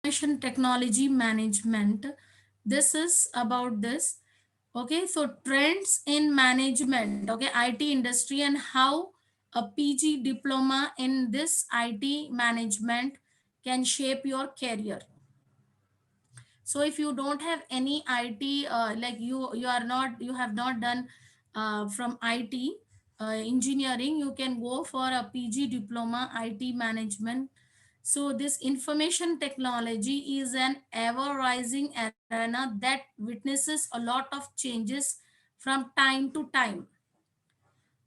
information technology management. This is about this. Okay, so trends in management, okay, IT industry, and how a PG diploma in this IT management can shape your career. So if you don't have any IT, like you are not, you have not done from IT engineering, you can go for a PG diploma IT management. So this information technology is an ever rising arena that witnesses a lot of changes from time to time.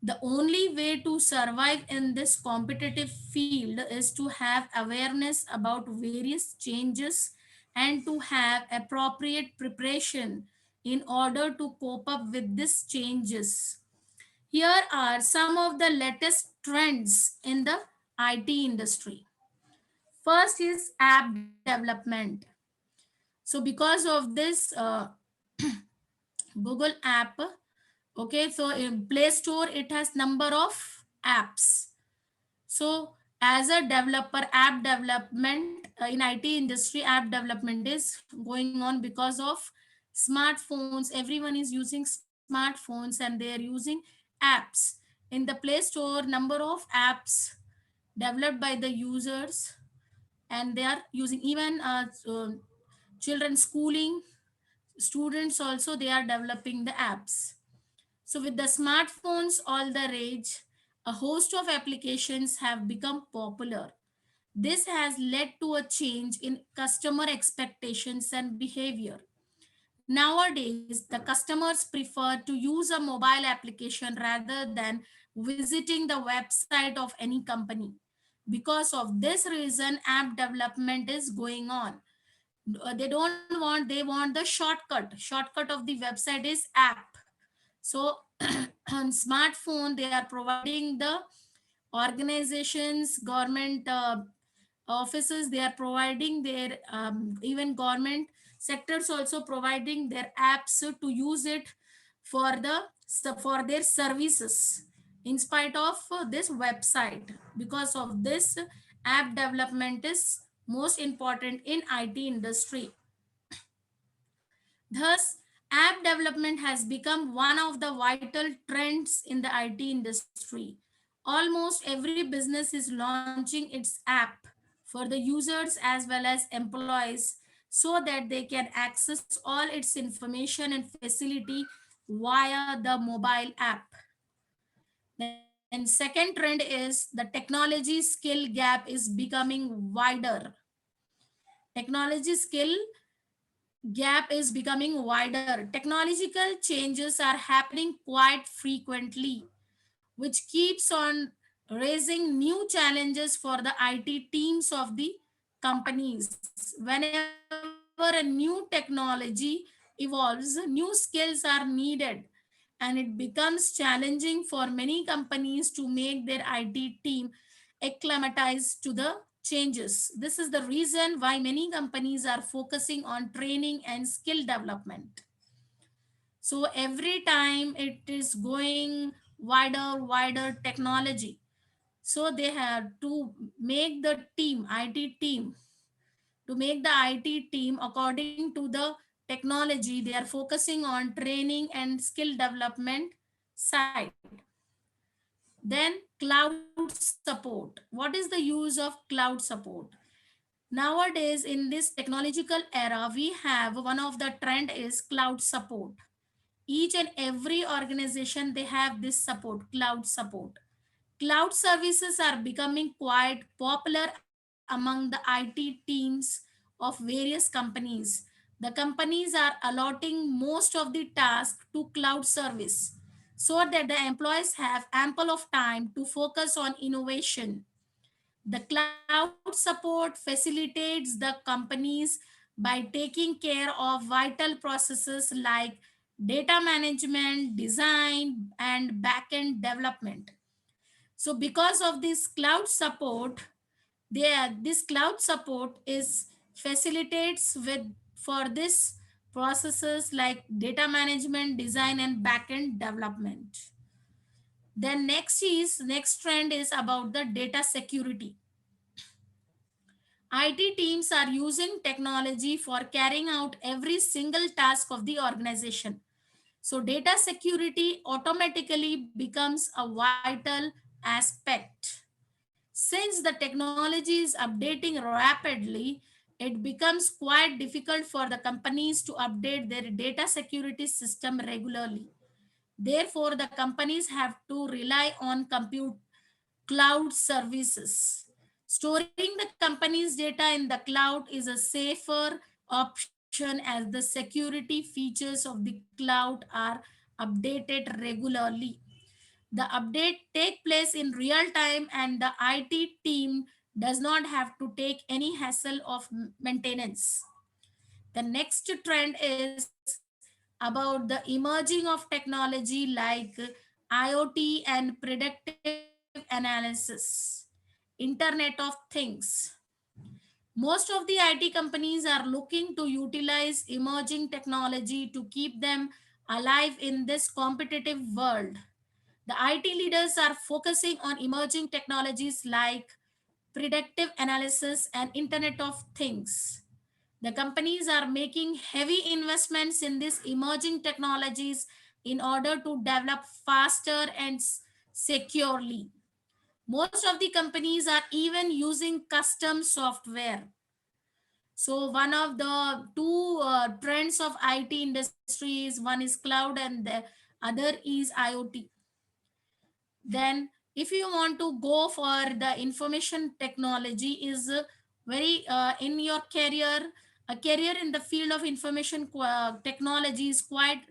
The only way to survive in this competitive field is to have awareness about various changes and to have appropriate preparation in order to cope up with these changes. Here are some of the latest trends in the IT industry. First is app development. So because of this Google app, okay, so in Play Store it has number of apps. So as a developer, app development in IT industry, app development is going on because of smartphones. Everyone is using smartphones and they are using apps. In the Play Store, number of apps developed by the users, and they are using even children schooling, students also, they are developing the apps. So with the smartphones all the rage, a host of applications have become popular. This has led to a change in customer expectations and behavior. Nowadays, the customers prefer to use a mobile application rather than visiting the website of any company. Because of this reason, app development is going on. They don't want, they want the shortcut of the website is app. So on smartphone they are providing the organizations, government offices, they are providing their even government sectors also providing their apps to use it for for their services in spite of this website. Because of this, app development is most important in IT industry. Thus, app development has become one of the vital trends in the IT industry. Almost every business is launching its app for the users as well as employees so that they can access all its information and facility via the mobile app. Then second trend is the technology skill gap is becoming wider. Technology skill gap is becoming wider. Technological changes are happening quite frequently, which keeps on raising new challenges for the IT teams of the companies. Whenever a new technology evolves, new skills are needed, and it becomes challenging for many companies to make their IT team acclimatize to the changes. This is the reason why many companies are focusing on training and skill development. So every time it is going wider technology. So they have to make the team, IT team, to make the IT team according to the technology, they are focusing on training and skill development side. Then cloud support. What is the use of cloud support? Nowadays in this technological era, we have one of the trend is cloud support. Each and every organization they have this support, cloud support. Cloud services are becoming quite popular among the IT teams of various companies. The companies are allotting most of the task to cloud service so that the employees have ample of time to focus on innovation. The cloud support facilitates the companies by taking care of vital processes like data management, design, and backend development. So because of this cloud support, this cloud support is facilitates with for this processes like data management, design, and backend development. Then next trend is about the data security. IT teams are using technology for carrying out every single task of the organization. So data security automatically becomes a vital aspect. Since the technology is updating rapidly, it becomes quite difficult for the companies to update their data security system regularly. Therefore, the companies have to rely on compute cloud services. Storing the company's data in the cloud is a safer option as the security features of the cloud are updated regularly. The update take place in real time and the IT team does not have to take any hassle of maintenance. The next trend is about the emerging of technology like IoT and predictive analysis, Internet of Things. Most of the IT companies are looking to utilize emerging technology to keep them alive in this competitive world. The IT leaders are focusing on emerging technologies like predictive analysis and Internet of Things. The companies are making heavy investments in these emerging technologies in order to develop faster and securely. Most of the companies are even using custom software. So one of the two trends of IT industry is one is cloud and the other is IoT. Then if you want to go for the information technology is very in your career, a career in the field of information technology is quite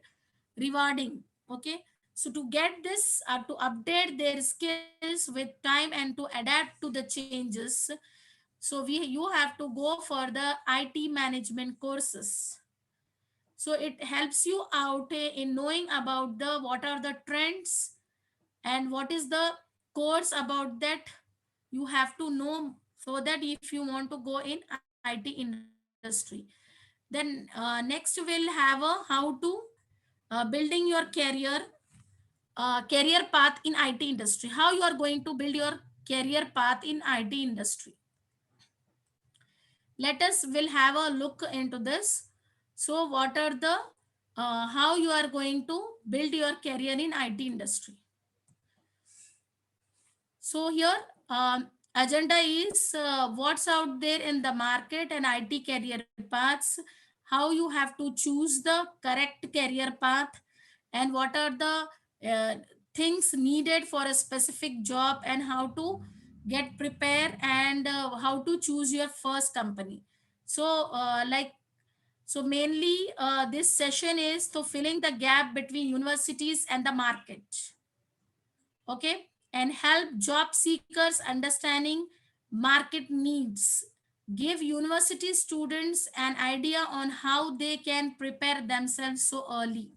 rewarding. Okay, so to get this to update their skills with time and to adapt to the changes, so we you have to go for the IT management courses. So it helps you out in knowing about the what are the trends and what is the course about that you have to know, so that if you want to go in IT industry. Then next we'll have a how to building your career path in IT industry, how you are going to build your career path in IT industry. Let us will have a look into this. So what are the how you are going to build your career in IT industry. So here agenda is what's out there in the market and IT career paths, how you have to choose the correct career path, and what are the things needed for a specific job, and how to get prepared, and how to choose your first company. So so mainly this session is to filling the gap between universities and the market. Okay, and help job seekers understanding market needs, give university students an idea on how they can prepare themselves so early.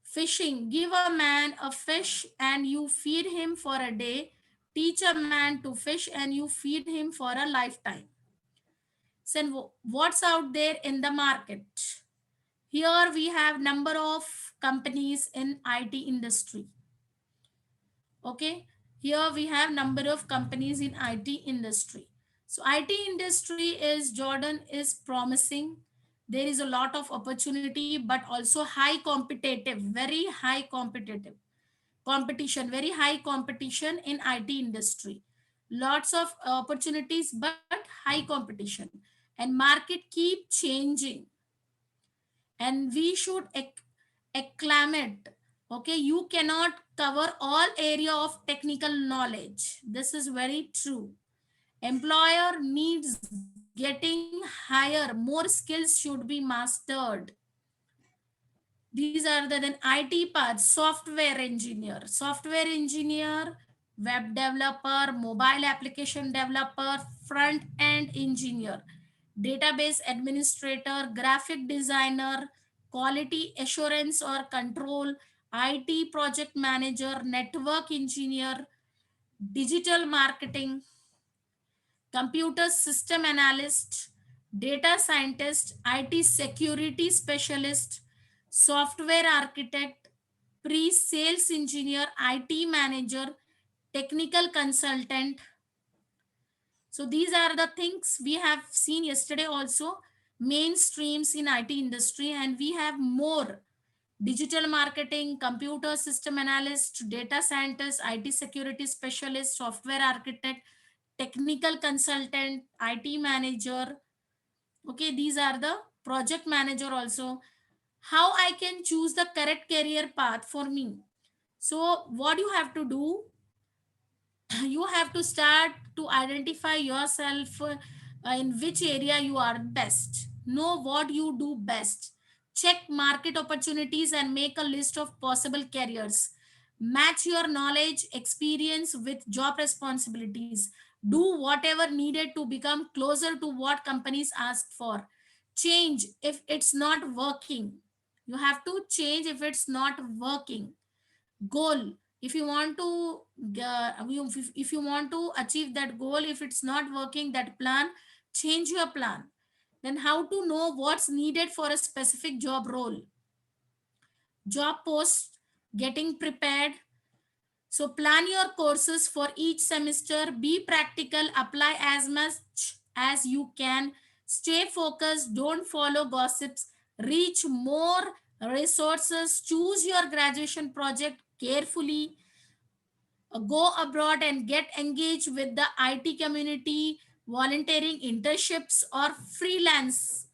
Fishing, give a man a fish and you feed him for a day, teach a man to fish and you feed him for a lifetime. So what's out there in the market? Here we have number of companies in IT industry. Okay, here we have number of companies in IT industry. So IT industry is Jordan is promising. There is a lot of opportunity but also high competitive, very high competitive competition, very high competition in IT industry. Lots of opportunities but high competition, and market keep changing, and we should acclimate. Okay, you cannot cover all area of technical knowledge, this is very true. Employer needs getting higher, more skills should be mastered. These are the then IT parts: software engineer, web developer, mobile application developer, front end engineer, database administrator, graphic designer, quality assurance or control, IT project manager, network engineer, digital marketing, computer system analyst, data scientist, IT security specialist, software architect, pre sales engineer, IT manager, technical consultant. So these are the things we have seen yesterday also, mainstreams in IT industry, and we have more: digital marketing, computer system analyst, data scientist, IT security specialist, software architect, technical consultant, IT manager. Okay, these are the project manager also. How I can choose the correct career path for me? So what you have to do, you have to start to identify yourself, in which area you are best, know what you do best, check market opportunities and make a list of possible careers, match your knowledge experience with job responsibilities, do whatever needed to become closer to what companies ask for, change if it's not working. You have to change if it's not working. Goal: if you want to if you want to achieve that goal, if it's not working that plan, change your plan. Then how to know what's needed for a specific job role, job post, getting prepared. So plan your courses for each semester, be practical, apply as much as you can, stay focused, don't follow gossips, reach more resources, choose your graduation project carefully, go abroad and get engaged with the IT community, volunteering, internships, or freelance.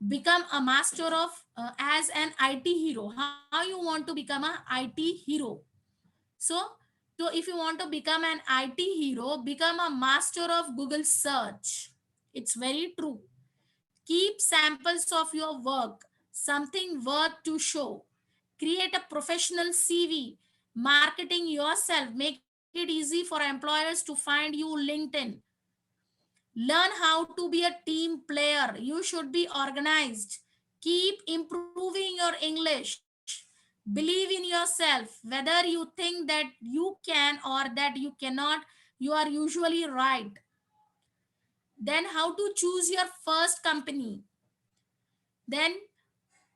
Become a master of as an IT hero. How you want to become a IT hero? So, if you want to become an IT hero, become a master of Google search. It's very true. Keep samples of your work, something worth to show. Create a professional CV. Marketing yourself. Make it easy for employers to find you LinkedIn. Learn how to be a team player. You should be organized. Keep improving your English. Believe in yourself. Whether you think that you can or that you cannot, you are usually right. Then, how to choose your first company. Then,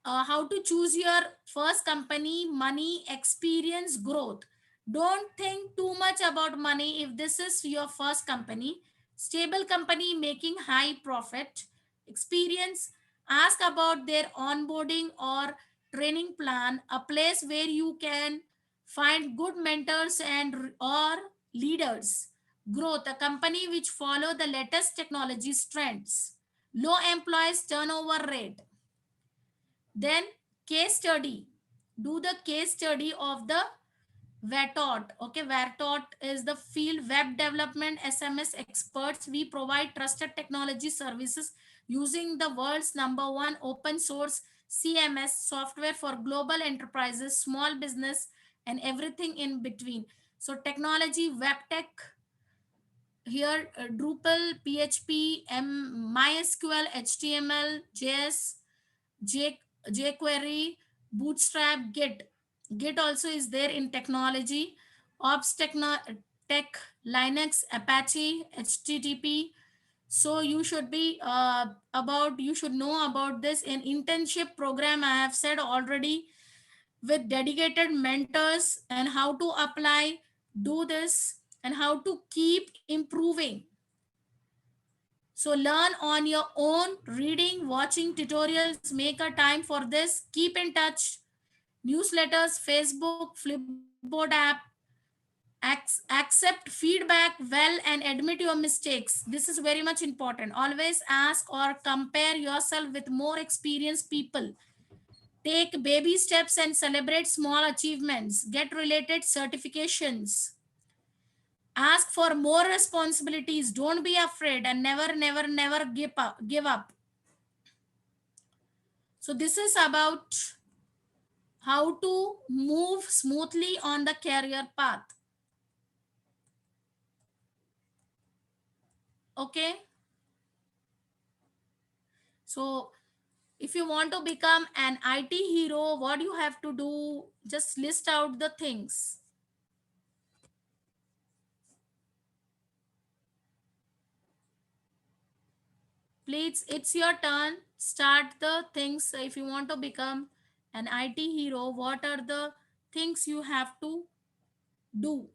how to choose your first company: money, experience, growth. Don't think too much about money if this is your first company. Stable company making high profit. Experience: ask about their onboarding or training plan, a place where you can find good mentors and or leaders. Growth: a company which follow the latest technology trends. Low employees turnover rate. Then case study. Do the case study of the VERTOT. Okay, VERTOT is the field web development SMS experts. We provide trusted technology services using the world's number one open source CMS software for global enterprises, small business, and everything in between. So technology, web tech, here Drupal, PHP, MySQL, HTML, JS, J, jQuery, Bootstrap, Git. Git also is there in technology. Ops Tech, Linux, Apache, HTTP. So you should know about this. In internship program, I have said already, with dedicated mentors, and how to apply, do this, and how to keep improving. So learn on your own, reading, watching tutorials, make a time for this, keep in touch. Newsletters, Facebook, Flipboard app, accept feedback well and admit your mistakes. This is very much important. Always ask or compare yourself with more experienced people. Take baby steps and celebrate small achievements. Get related certifications. Ask for more responsibilities. Don't be afraid and never give up. So this is about how to move smoothly on the career path. Okay. So if you want to become an IT hero, what you have to do, just list out the things. Please, it's your turn. Start the things. If you want to become an IT hero, what are the things you have to do?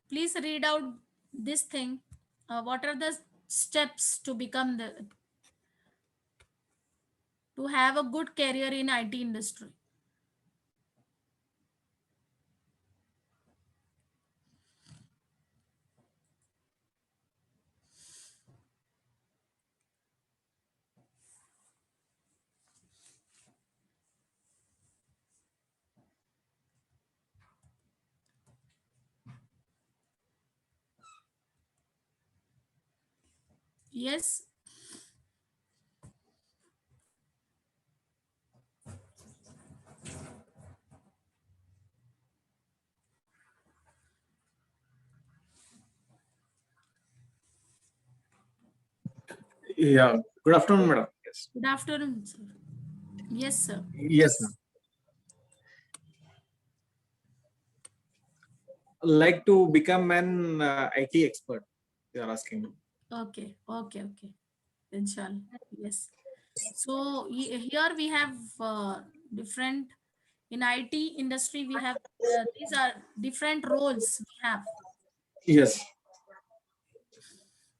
Please read out this thing. What are the steps to become the to have a good career in IT industry? Yes. Yeah. Good afternoon, madam. Yes. Good afternoon, sir. Yes, sir. Yes, ma'am. Like to become an IT expert. You are asking me. Okay. Okay. Okay. Inshallah. Yes. So here we have different in IT industry. We have these are different roles we have. Yes.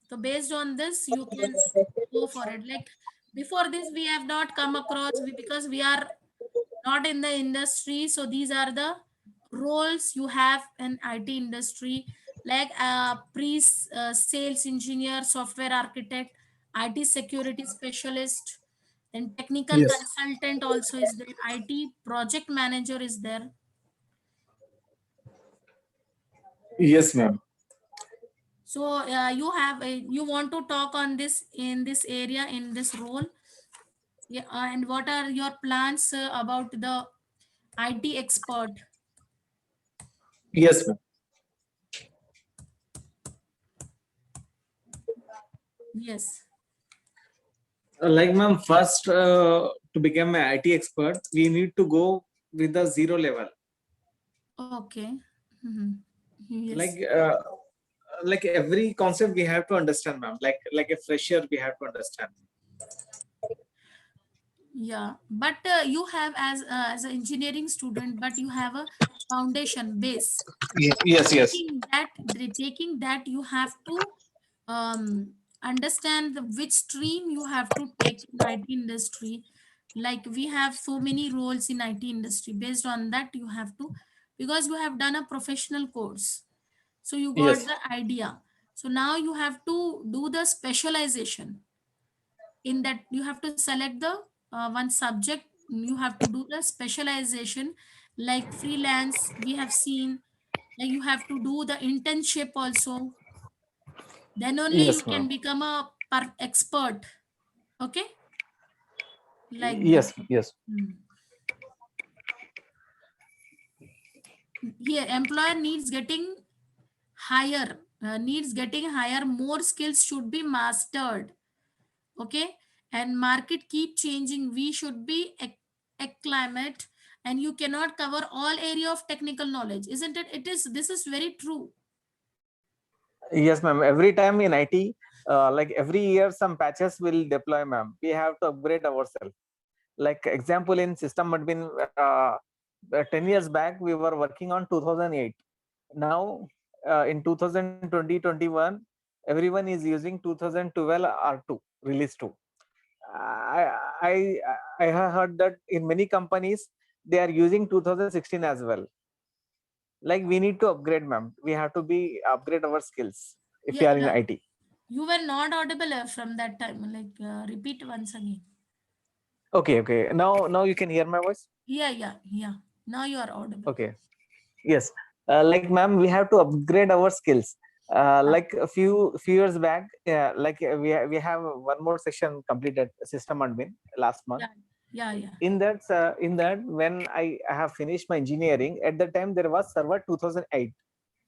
So based on this, you can go for it. Like before this, we have not come across because we are not in the industry. So these are the roles you have in IT industry, like pre-sales engineer, software architect, IT security specialist, then technical Yes. consultant also is there, IT project manager is there. Yes, ma'am. So you want to talk on this in this area in this role. Yeah, and what are your plans about the IT expert? Yes, ma'am. Yes. Like, ma'am, first to become an IT expert, we need to go with the zero level. Okay. Mhm. Like, Yes. like every concept we have to understand, ma'am. Like a fresher, we have to understand. Yeah. But you have as an engineering student, but you have a foundation base. Yes. Yes. Taking that, you have to understand which stream you have to take in IT industry. Like we have so many roles in IT industry. Based on that, you have to because you have done a professional course, so you got Yes. the idea. So now you have to do the specialization. In that, you have to select the one subject. You have to do the specialization, like freelance we have seen. Like you have to do the internship also, then only you Yes, can ma'am. become a expert. Okay, like that. Yes. Yes. Hmm. Here employer needs getting higher, more skills should be mastered. Okay, and market keep changing, we should be acclimate, and you cannot cover all area of technical knowledge, isn't it? This is very true. Yes, ma'am. Every time in IT, like every year, some patches will deploy, ma'am. We have to upgrade ourselves. Like example in system admin, 10 years back, we were working on 2008. Now, in 2020, 21, everyone is using 2012 R2 release 2. I, I, I have heard that in many companies, they are using 2016 as well. Like we need to upgrade, ma'am. We have to be upgrade our skills if Yeah, we are in yeah, IT. you were not audible from that time, like repeat once again. Okay, okay. Now you can hear my voice. Yeah, yeah, yeah, now you are audible. Okay. Yes. Like, ma'am, we have to upgrade our skills. Yeah, Like a few years back, like we have one more session completed, system admin, last month. yeah, yeah, yeah. In that when I have finished my engineering, at the time there was server 2008.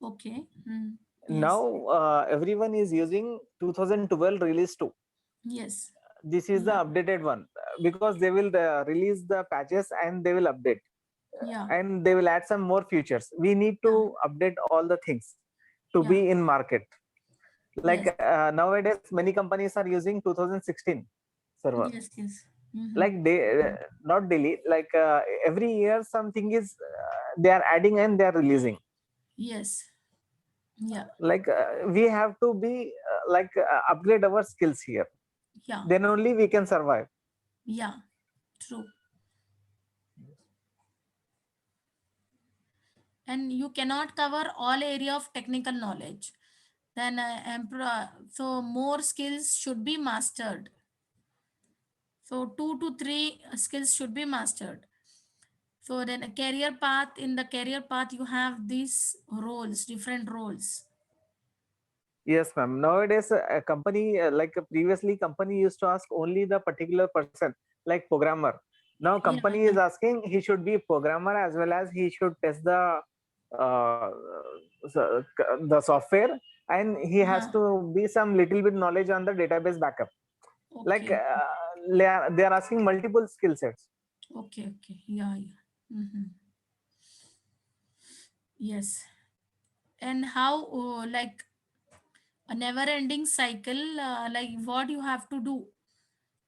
Okay. Hmm. Yes, Now everyone is using 2012 release 2. yes, This is the yeah, updated one, because they will release the patches and they will update, yeah, and they will add some more features. We need yeah, to update all the things to yeah, be in market. Like yes, nowadays many companies are using 2016 server. yes, yes. Mm-hmm. Like they not daily, like every year something is they are adding and they are releasing. Yes. Yeah. Like we have to be upgrade our skills here. Yeah. Then only we can survive. Yeah. True. And you cannot cover all area of technical knowledge. Then so more skills should be mastered. So 2 to 3 skills should be mastered. So then a career path, in the career path you have these roles, different roles. Yes, ma'am. Nowadays, a company previously, company used to ask only the particular person, like programmer. Now, Yeah, company is yeah. asking he should be programmer as well as he should test uh, the software, and he has Uh-huh. to be some little bit knowledge on the database backup. Like Okay, okay, they are asking multiple skill sets. okay, okay. Yeah, yeah. Hmm. Yes. And how, like a never ending cycle, like what you have to do.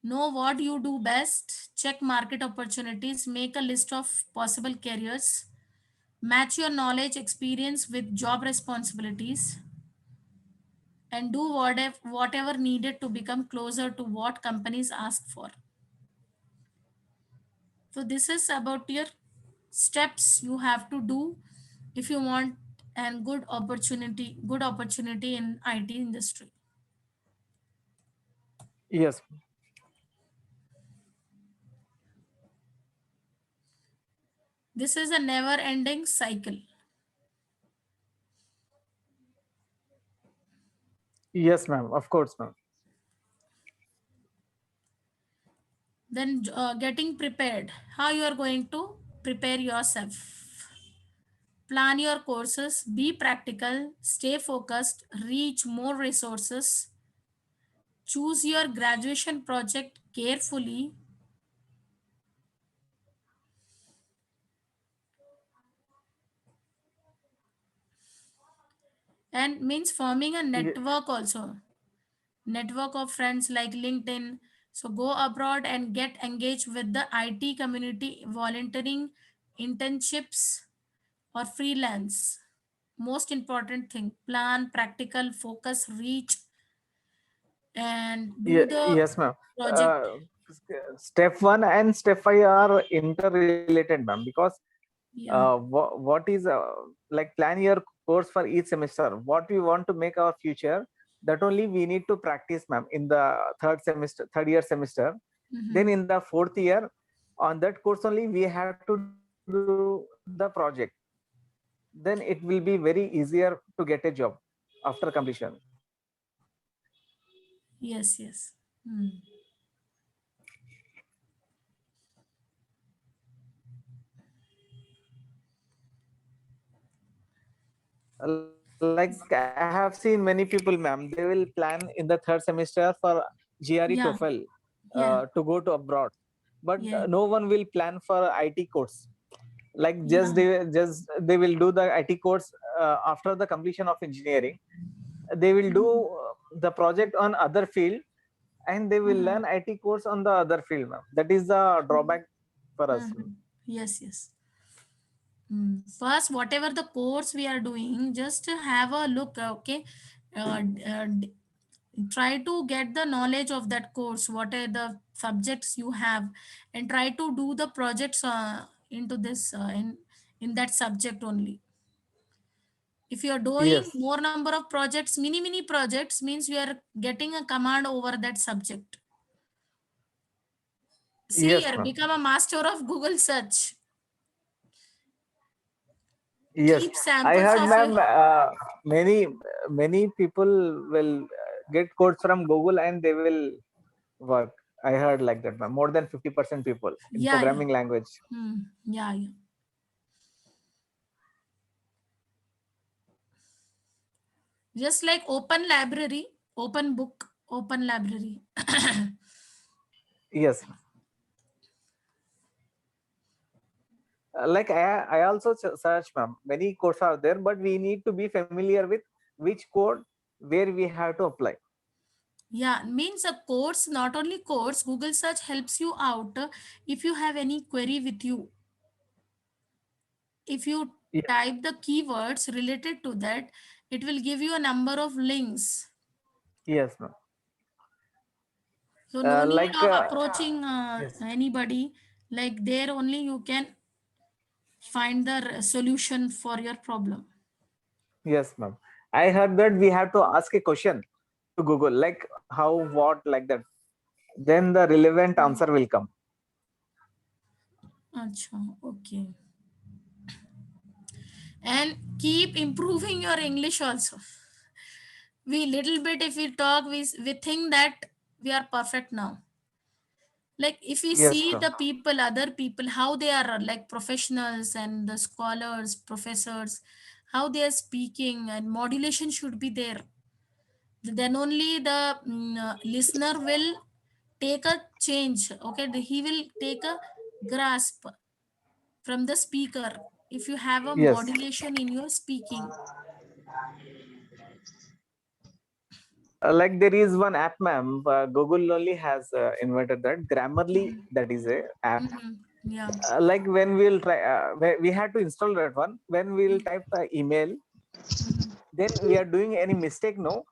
Know what you do best, check market opportunities, make a list of possible careers, match your knowledge experience with job responsibilities, and do whatever needed to become closer to what companies ask for. So this is about your steps you have to do if you want and good opportunity in IT industry. Yes, This is a never ending cycle. yes, ma'am. Of course, ma'am. Then getting prepared, how you are going to prepare yourself. Plan your courses, be practical, stay focused, reach more resources, choose your graduation project carefully, and means forming a Ye- network also. Network of friends like LinkedIn. So go abroad and get engaged with the IT community, volunteering, internships, or freelance. Most important thing, plan, practical, focus, reach, and do the Yes, ma'am. project. Uh, Step one and step five are interrelated, ma'am, because Yeah. what is like plan your course for each semester. What we want to make our future, that only we need to practice, ma'am, in the third year semester. Then Mhm. in the fourth year, on that course only we have to do the project. Then it will be very easier to get a job after completion. Yes, yes. Hmm. Like I have seen many people, ma'am, they will plan in the third semester for GRE TOEFL Yeah, yeah, to go to abroad, but yeah, no one will plan for IT course. Like yeah. just they will do the IT course after the completion of engineering. They will do Mhm. the project on other field, and they will Uh-huh. learn IT course on the other field, ma'am. That is the drawback for us. Mhm. Yes, yes. First, whatever the course we are doing, just have a look. Okay, d- try to get the knowledge of that course. What are the subjects you have, and try to do the projects into this in that subject only. If you are doing Yes, more number of projects, mini projects, means you are getting a command over that subject. See yes, here, ma'am. become a master of Google search. Yes, Keep I samples heard, of your. ma'am. Many people will get codes from Google and they will work. I heard like that, ma'am. More than 50% people in Yeah, yeah. programming language. Yeah, yeah. Just like open library, open book, open library. Yes, like I also search, ma'am. Many codes are there, but we need to be familiar with which code where we have to apply. Yeah, means a course, not only course, Google search helps you out if you have any query with you. If you Yes, type the keywords related to that, it will give you a number of links. Yes, ma'am. So no need Like of approaching yes. anybody. Like there only you can find the solution for your problem. Yes, ma'am. I heard that we have to ask a question to Google, like how, what, like that. Then the relevant answer will come. Acha, okay. And keep improving your English also. We little bit if we talk, we think that we are perfect now. Like if we Yes, see ma'am. the people, other people, how they are like professionals and the scholars, professors, how they are speaking, and modulation should be there. Then only the listener will take a change. Okay, he will take a grasp from the speaker if you have a Yes. modulation in your speaking. Like there is one app, ma'am. Google only has invented that Grammarly. That is a app. Yeah. Like when we'll try, we had to install that one. When we'll type the email, then we are doing any mistake. No,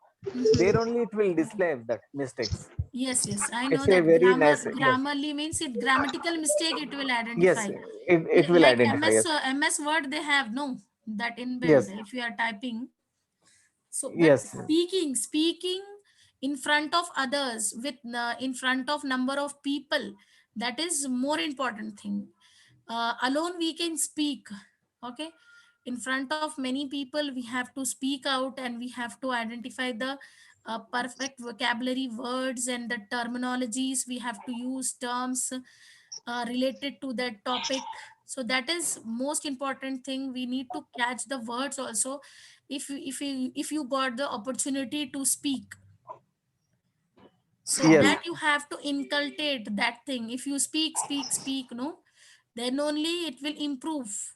there only it will display that mistakes. Yes, yes, I know It's a that very nice. Yes. Grammarly means it grammatical mistake it will Yes, identify. it will Like identify. Yes. MS Word they have no that inbuilt Yes. if you are typing. So, but Yes. speaking in front of others with in front of number of people, that is more important thing. Alone we can speak, okay. In front of many people, we have to speak out and we have to identify the perfect vocabulary words and the terminologies. We have to use terms related to that topic. So that is most important thing. We need to catch the words also. If you got the opportunity to speak, so Yes. that you have to inculcate that thing. If you speak, no, then only it will improve.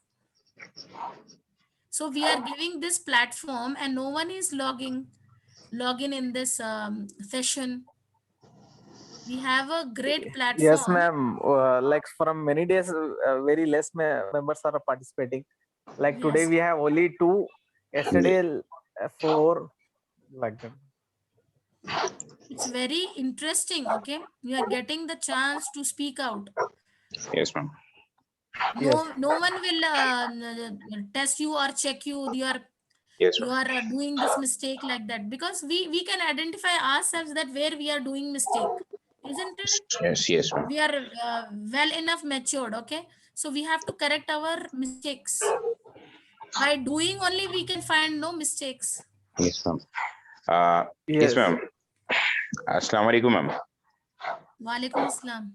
So we are giving this platform and no one is login in this session. We have a great Yes, platform. ma'am. Like from many days, very less members are participating. Like today, Yes, we have only two. Yesterday, four. Like that. it's very interesting. Okay, we are getting the chance to speak out. Yes, ma'am. Yes. No one will test you or check you. Yes, You ma'am. are doing this mistake like that, because we can identify ourselves that where we are doing mistake, isn't it? Yes, yes, ma'am. We are well enough matured, okay, so we have to correct our mistakes. By doing only we can find no mistakes. Yes, ma'am. Yes, Yes. ma'am. Assalamu alaikum, ma'am. Walaikum assalam.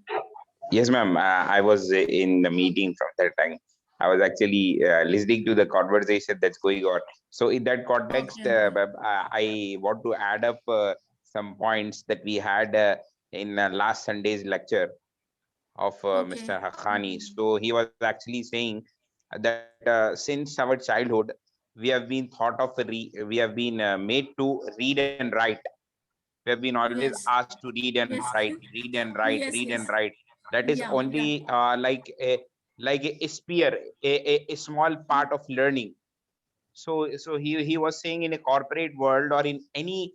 Yes, ma'am. I was in the meeting from that time. I was actually listening to the conversation that's going on. So, in that context, Okay, okay. ma'am, I want to add up some points that we had in last Sunday's lecture of Okay. Mr. Haqqani. So, he was actually saying that since our childhood, we have been thought of, we have been made to read and write. We have been always Yes, asked to yes. read and write, Yes, read and yes. write. That is Yeah, yeah. only like a spear, a small part of learning. So he was saying in a corporate world or in any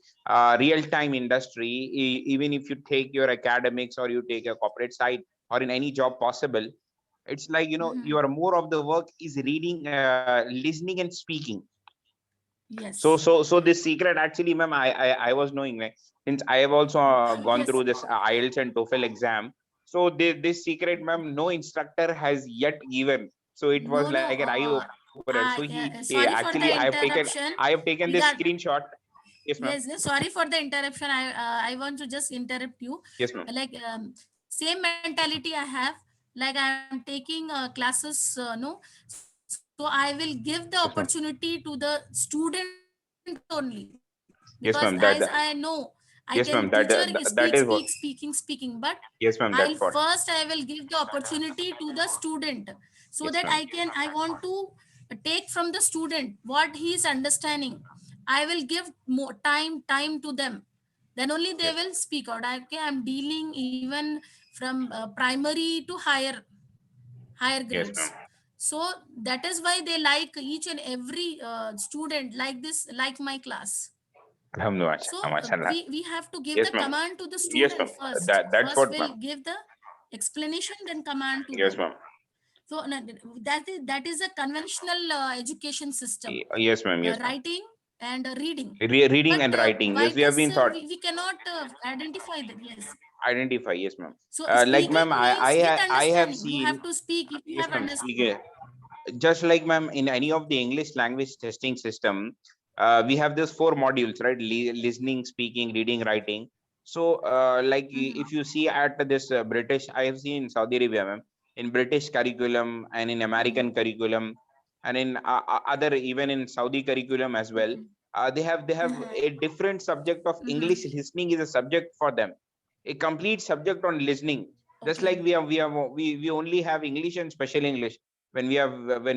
real time industry, even if you take your academics or you take a corporate side or in any job possible, it's like your more of the work is reading, listening and speaking. So Yes. so so this secret actually, ma'am, I was knowing, like, since I have also gone Yes. through this IELTS and TOEFL exam. So this secret, ma'am, no instructor has yet given. So it was No, no. like an eye opener. So Sorry for actually the interruption. I have taken this Regard, screenshot. Yes, ma'am. yes, yes, sorry for the interruption. I want to just interrupt you. Yes, ma'am. Like same mentality I have. Like I am taking classes. No, so I will give the Yes, ma'am. opportunity to the student only, because as I Yes, ma'am. know, I can Yes, teacher ma'am. That is what. speaking, but Yes, ma'am. That's what. I will give the opportunity to the student, so that Yes, ma'am. I want to take from the student what he is understanding. I will give more time to them, then only they Yes. will speak out. Okay, I'm dealing even from primary to higher Yes, grades. ma'am. So that is why they like each and every student like this, like my class. Alhamdulillah, So mashallah. we have to give Yes, the ma'am. command to the Yes, student ma'am. first. That's First what, we'll ma'am. give the explanation, then command to Yes, them. ma'am. So that is a conventional education system, Yes, ma'am. Yes, ma'am. writing and reading. Reading But and writing. why Yes, we have this been taught. we cannot identify that. Yes. Identify. Yes, ma'am. So Like, speaking ma'am, means with I have understanding. You seen. have to speak if you Yes, have ma'am. understood. Just like, ma'am, in any of the English language testing system, we have these 4 modules, right? Listening, speaking, reading, writing. So, like, Mhm. if you see at this British, I have seen in Saudi Arabia, ma'am, in British curriculum and in American curriculum, and in other, even in Saudi curriculum as well, Mhm. they have a different subject of Mhm. English. Listening is a subject for them, a complete subject on listening. Just Okay. like we only have English and special English when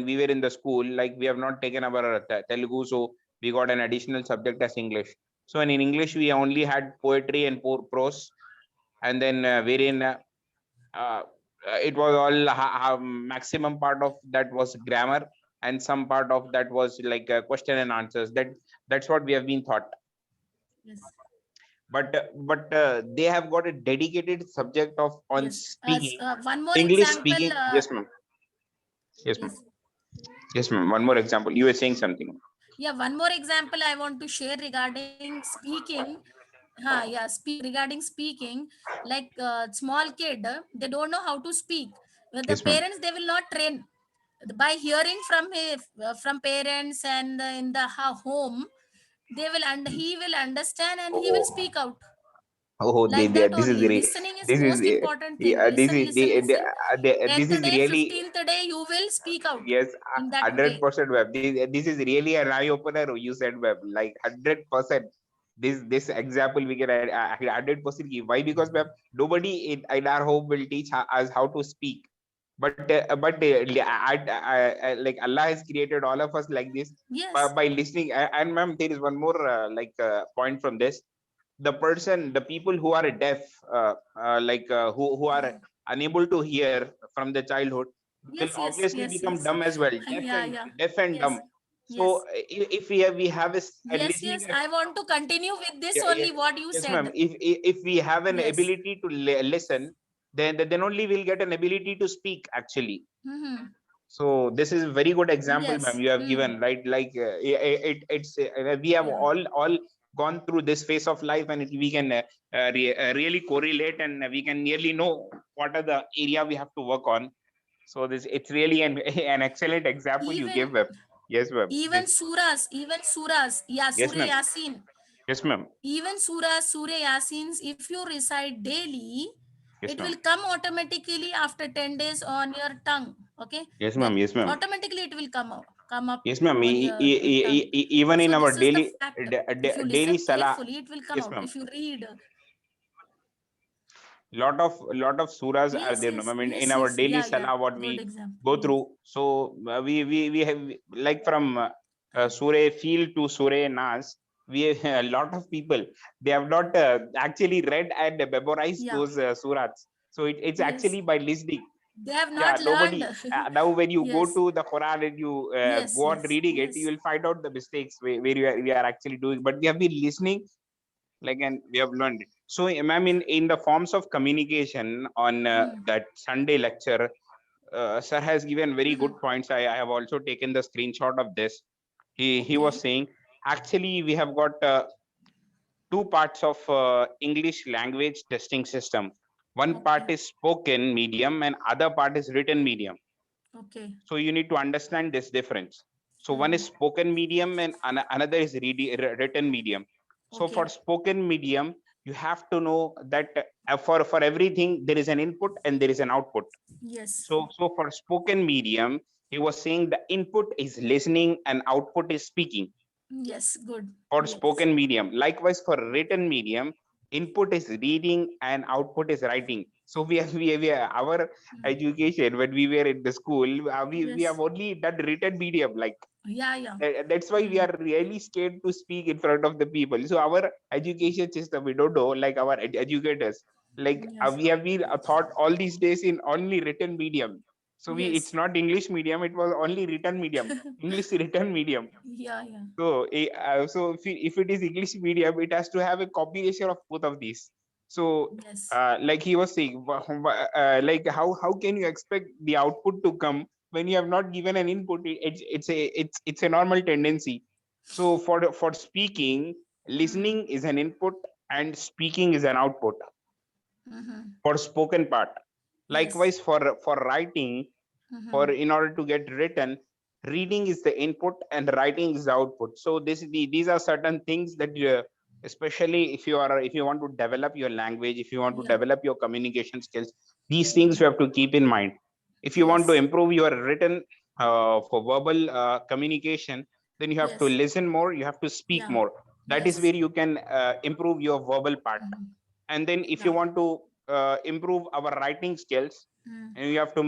we were in the school, like we have not taken our Telugu, so we got an additional subject as English. So in English we only had poetry and prose, and then wherein uh, it was all maximum part of that was grammar, and some part of that was like question and answers. That's what we have been taught. Yes. But they have got a dedicated subject of on Yes. speaking, One more English example. speaking. Yes, ma'am. Yes, ma'am. Yes. Yes, ma'am. One more example. You were saying something. Yeah, one more example I want to share regarding speaking. Yeah, regarding speaking, like small kid, they don't know how to speak. With the Yes, ma'am. parents, they will not train. By hearing from parents and in the home, they will and he will understand and he will Oh, speak out oh, like that this is only. the Listening is this is most important thing. this Listen, is listen, listen. this 10th is day, really, 15th day, you will speak out yes, in that way. 100% web. This is really an eye opener. You said web, like 100%. This example we can add 100% give. Why? Because web, nobody in our home will teach us how to speak. But like Allah has created all of us like this Yes. by listening. And ma'am, there is one more point from this. The people who are deaf, who are Yeah. unable to hear from the childhood, will Yes, yes, obviously yes, become yes. dumb as well, Yeah, yeah. deaf and Yes, dumb. yes. So if we have a Yes, listening, yes. I want to continue with this yeah, only what you yes, ma'am. said. If we have an Yes. ability to listen, then only we'll get an ability to speak actually. Mm-hmm. So this is a very good example, ma'am, Yes. you have Hmm. given, right? Like it's we have Yeah. all gone through this phase of life, and we can really correlate, and we can nearly know what are the area we have to work on. So this it's really an excellent example you Even gave, ma'am. Yes, ma'am. even surahs. Yeah, Yes, Surah ma'am. Yasin. Yes, ma'am. Even Surah Yasins, if you recite daily, Yes, it ma'am. will come automatically after 10 days on your tongue. Okay. Yes, That ma'am. Yes, ma'am. automatically it will come up Yes, ma'am. on your tongue. Even in So our this is the daily fact. If you daily listen salah. carefully, it will come Yes, out. ma'am. If you read, Lot of surahs are yes, there, no? yes, I mean, in yes, our yes. daily Yeah, yeah. salah, what Good we example. go Yes. through. So we have, like, from Surah Fil to Surah Nas. We a lot of people, they have not actually read and memorized Yeah. those surahs. So it's Yes. actually by listening. They have Yeah, not learned. nobody. Now, when you go Yes. to the Quran and you Yes. go on Yes. reading it, you Yes. will find out the mistakes where we are actually doing. But we have been listening, like, and we have learned it. So, ma'am, in the forms of communication on Hmm. that Sunday lecture, sir has given very Hmm. good points. I have also taken the screenshot of this. He was Okay. saying, actually we have got two parts of English language testing system. One part Okay. is spoken medium and other part is written medium. Okay. So you need to understand this difference. So one is Hmm. spoken medium and another is written medium. So for Okay. spoken medium, you have to know that for everything there is an input and there is an output. Yes. So for spoken medium, he was saying the input is listening and output is speaking Yes. Good. for Yes. spoken medium. Likewise, for written medium, input is reading and output is writing. So we have our education when we were in the school, we have Yes. only done written medium. Like, Yeah. Yeah. that's why we Hmm. are really scared to speak in front of the people. So our education system, we don't know, like our educators, like Yes. we have been taught all these days in only written medium. So it's Yes. not English medium, it was only written medium, English written medium. Yeah, yeah. So, so if it is English medium, it has to have a combination of both of these. So, Yes. like he was saying, like how can you expect the output to come when you have not given an input? It's a normal tendency. So for speaking, listening is an input and speaking is an output Mm-hmm. for spoken part. Yes. Likewise, for writing, for Mm-hmm. in order to get written, reading is the input and writing is the output. So these are certain things that especially if you want to develop your language, if you want to Yeah. develop your communication skills, these things you have to keep in mind. If you want to Yes. improve your written for verbal communication, then you have to Yes. listen more, you have to speak Yeah. more. That is Yes. where you can improve your verbal part. Mhm. And then if you Yeah. want to improve our writing skills, Mm. and you have to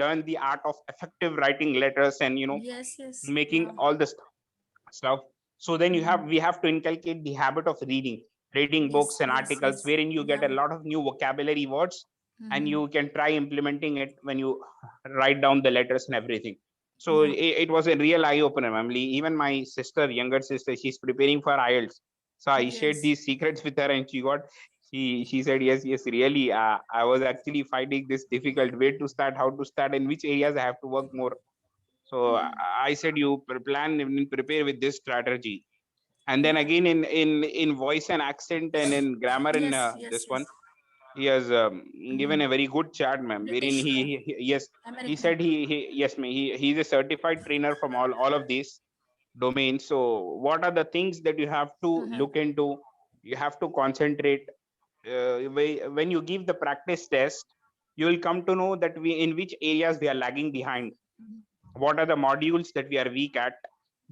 learn the art of effective writing letters and Yes. Yes. making Yeah. all this stuff. So then Mhm. we have to inculcate the habit of reading books Yes. and Yes. articles Yes. wherein you get Yeah. a lot of new vocabulary words, and Mm-hmm. you can try implementing it when you write down the letters and everything. So Yeah. it was a real eye opener, family. Even my sister, younger sister, she's preparing for IELTS. So I shared Yes. these secrets with her, and she said, yes, yes, really, I was actually finding this difficult, where to start, how to start, and which areas I have to work more. So Mm. I said, you plan and prepare with this strategy. And then Yeah. again, in voice and accent and in grammar, in Yes. Yes. this one, Yes. he has given Mm-hmm. a very good chart, ma'am, wherein British, yes, he American. said yes, ma'am, he's a certified trainer from all of these domains. So what are the things that you have to Uh-huh. look into? You have to concentrate. When you give the practice test, you will come to know that we in which areas we are lagging behind, what are the modules that we are weak at.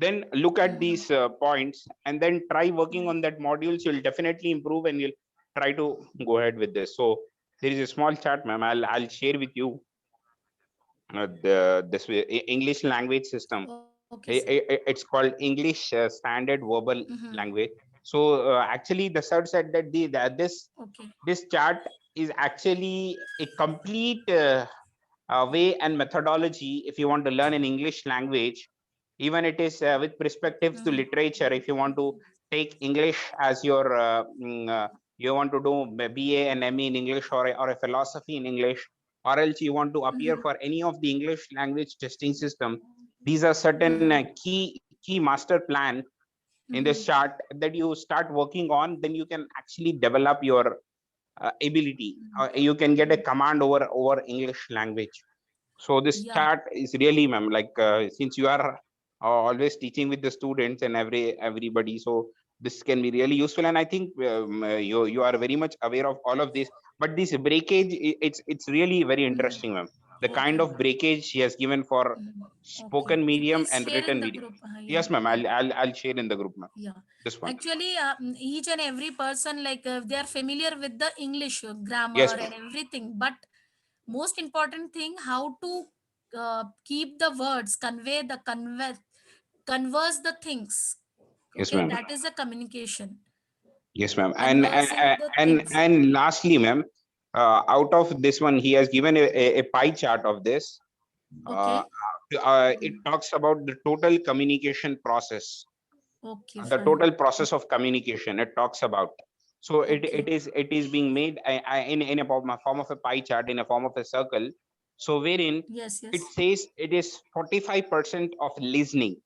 Then look at Mm-hmm. these points and then try working on that modules. You'll definitely improve and you'll try to go ahead with this. So there is a small chart, ma'am, I'll share with you English language system. Okay, sir. It's called English Standard Verbal Mm-hmm. Language. So actually the sir said that Okay. this chart is actually a complete way and methodology if you want to learn an English language. Even it is with perspectives to Mm-hmm. literature. If you want to take English as your you want to do BA and ME in English, or a philosophy in English, or else you want to appear Mm-hmm. for any of the English language testing system. These are certain Mm-hmm. key master plan in this Mm-hmm. chart that you start working on. Then you can actually develop your ability. You can get a command over English language. So this Yeah. chart is really, ma'am, like since you are always teaching with the students and everybody, so this can be really useful. And I think you are very much aware of all of this. But this breakage, it's really very Mm-hmm. interesting, ma'am. The kind Okay. of breakage she has given for Mhm. Okay. spoken medium Please and share in written the medium. group. Yeah. Yes, ma'am. Yeah. I'll share in the group, ma'am. Yeah. This one. Actually, each and every person, like, they are familiar with the English grammar Yes, ma'am. and everything. But most important thing, how to keep the words, converse the things. Yes, Okay. ma'am. That is the communication. Yes, ma'am. Conversing the things. And lastly, ma'am, out of this one, he has given a pie chart of this. Uh, Okay. it talks about the total communication process, Okay. the Fine. total process of communication. It talks about. So Okay. it is being made in a form of a pie chart, in a form of a circle. So wherein Yes. it Yes. says it is 45% of listening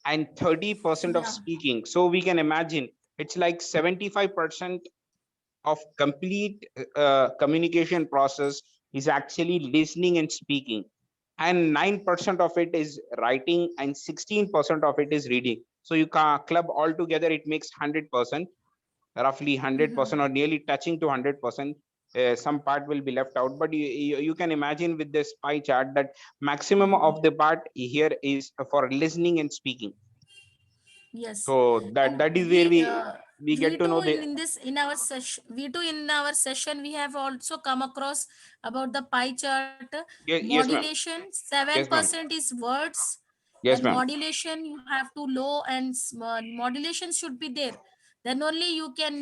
and 30% of Yeah. speaking. So we can imagine it's like 75% of complete communication process is actually listening and speaking, and 9% of it is writing and 16% of it is reading. So you can club all together, it makes 100%, roughly Mm-hmm. 100% or nearly touching to 100%. Some part will be left out, but you can imagine with this pie chart that maximum Mm-hmm. of the part here is for listening and speaking. Yes, So and that is where we we get to know too the. in this in our session we too in our session we have also come across about the pie chart. Yes, ma'am. Modulation, seven Yes, ma'am. percent is words, Yes, and ma'am. modulation you have to low and modulation should be there. Then only you can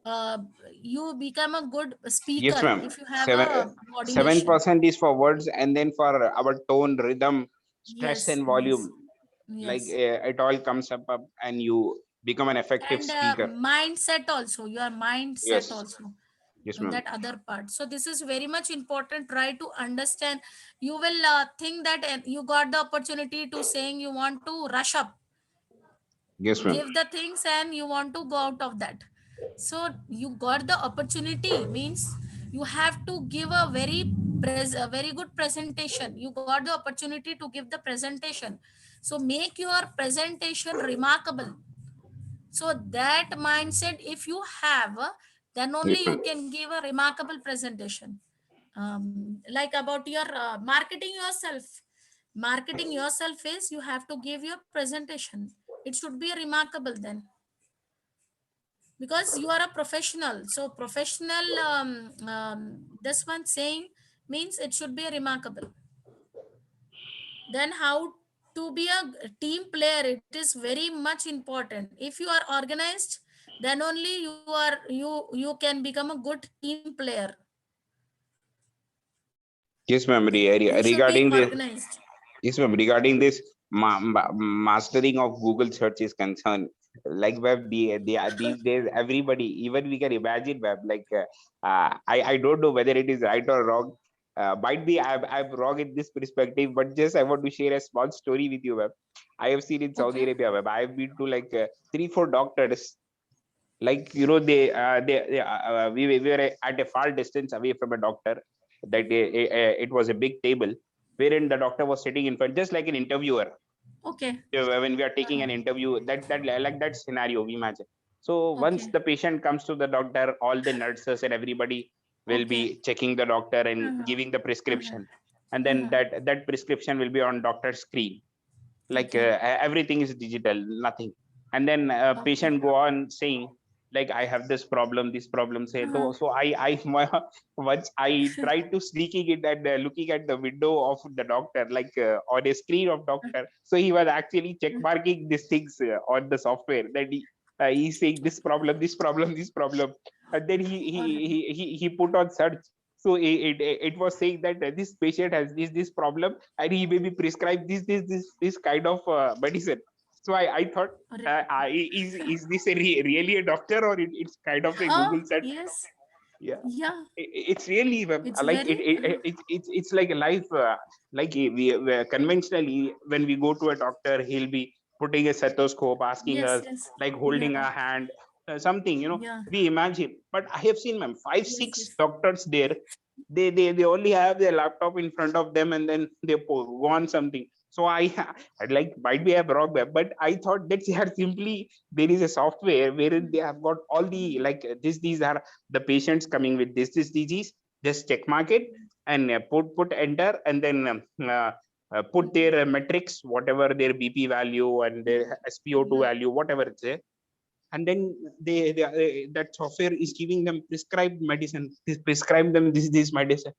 uh, you become a good speaker Yes, ma'am. if you have a Seven modulation. percent is for words, and then for our tone, rhythm, stress, Yes, and yes, volume. Like yes. it all comes up, and you become an effective And speaker. mindset also, your mindset Yes, also, yes, ma'am. that other part. So this is very much important. Try to understand. You will think that you got the opportunity to saying you want to rush up, Yes, ma'am. give the things, and you want to go out of that. So you got the opportunity means you have to give a very good presentation. You got the opportunity to give the presentation, so make your presentation remarkable. So that mindset if you have, then Yes, only you ma'am. can give a remarkable presentation. Like about your marketing yourself. Marketing yourself is you have to give your presentation. It should be remarkable then, because you are a professional. So professional, this one saying means it should be remarkable. Then how to be a team player, it is very much important. If you are organized, then only you can become a good team player. Yes, ma'am. You should be Regarding the organized. Yes, ma'am. Regarding this mastering of Google search is concerned, like web, these days, everybody, even we can imagine web, like I don't know whether it is right or wrong. Might be I'm wrong in this perspective, but just I want to share a small story with you, web. I have seen in Saudi Okay. Arabia, web. I've been to like three, four doctors. Like we were at a far distance away from a doctor. That it was a big table wherein the doctor was sitting in front, just like an interviewer. Okay. When we are taking an interview, that like that scenario we imagine. So once Okay. the patient comes to the doctor, all the nurses and everybody will Okay. be checking the doctor and Uh-huh. giving the Uh-huh. prescription, and then Uh-huh. that prescription will be on doctor's screen. Like Okay. everything is digital, nothing. And then Okay. patient go on saying, like, I have this problem, say. Uh-huh. So I once I tried to sneaking it and looking at the window of the doctor, like on a screen of doctor. So he was actually check marking these things on the software, that he's saying this problem, and then Alright. he put on search. So it was saying that this patient has this problem, and he may be prescribed this kind of medicine. So I thought, Alright. is this really a doctor, or it's kind of a Oh Google search? yes. Yeah, Yeah. it's really It's like very it's like a life. Like we conventionally, when we go to a doctor, he'll be putting a stethoscope, asking yes, us, yes. like Yeah. holding our hand, something, Yeah. we imagine. But I have seen, ma'am, five Yes, six yes. doctors there. They only have their laptop in front of them, and then they go on something. So I'd like, might be a wrong, but I thought that they are simply, there is a software wherein they have got all the, like these are the patients coming with this disease. Just check mark it, and put enter, and then put their metrics, whatever their BP value and their SpO2 Yeah. value, whatever it's there. And then that software is giving them prescribed medicine. Prescribe them this medicine.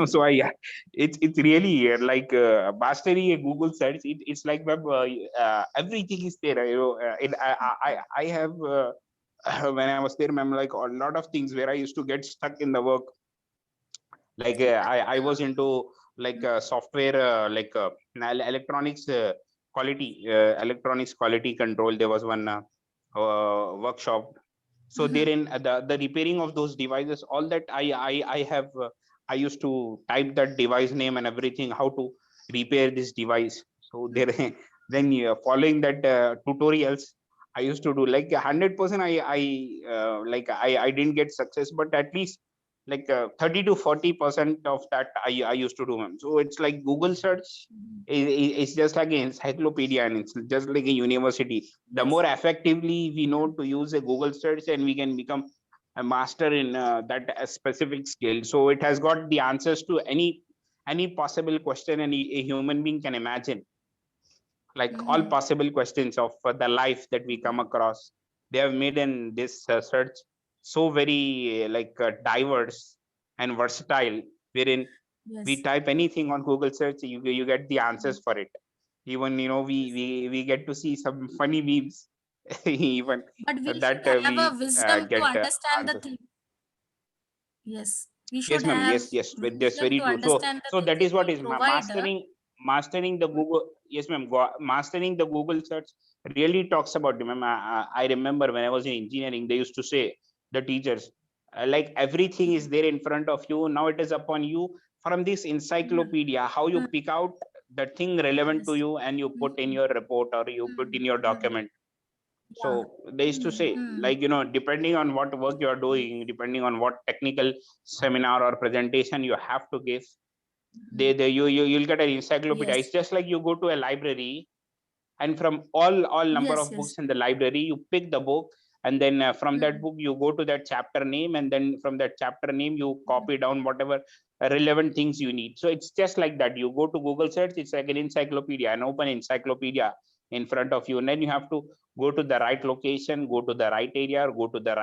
So I, yeah, it's really like mastering a Google search. It's like web, everything is there. I have when I was there, ma'am, like a lot of things where I used to get stuck in the work. Like I was into like software, like electronics electronics quality control. There was one workshop. So Mhm. therein the repairing of those devices, all that I have I used to type that device name and everything, how to repair this device. So there then following that tutorials, I used to do like 100%. I didn't get success, but at least like 30 to 40% of that I used to do, ma'am. So it's like Google search is just like an encyclopedia, and it's just like a university. The Yes. more effectively we know to use a Google search, and we can become a master in that specific skill. So it has got the answers to any possible question a human being can imagine, like all Mhm. possible questions of the life that we come across. They have made in this search so very diverse and versatile, wherein we Yes. type anything on Google search, you get the answers for it. Even we get to see some funny memes even But we that should have a we wisdom to get understand the answers. thing. Yes, we Yes, should ma'am. have Yes, yes. With this, wisdom very to true. So, understand the so things that that is what we is provide. mastering the Google. Yes, ma'am. Mastering the Google search really talks about, ma'am. I remember when I was in engineering, they used to say, the teachers, like everything is there in front of you. Now it is upon you from this encyclopedia how you Mm, pick out the thing relevant to yes. you and you put in Mm, your report or you put mm, in your mm. document. Yeah. So they used to say, Mm, like, depending on what work you are doing, depending on what technical seminar or presentation you have to give, you'll get an encyclopedia. yes. It's just like you go to a library, and from all number Yes, of yes. books in the library, you pick the book, and then from that Mm, book you go to that chapter name, and then from that chapter name you mm. copy down whatever relevant things you need. So it's just like that. You go to Google search, it's like an encyclopedia, an open encyclopedia in front of you, and then you have to go to the right location, go to the right area, or go to the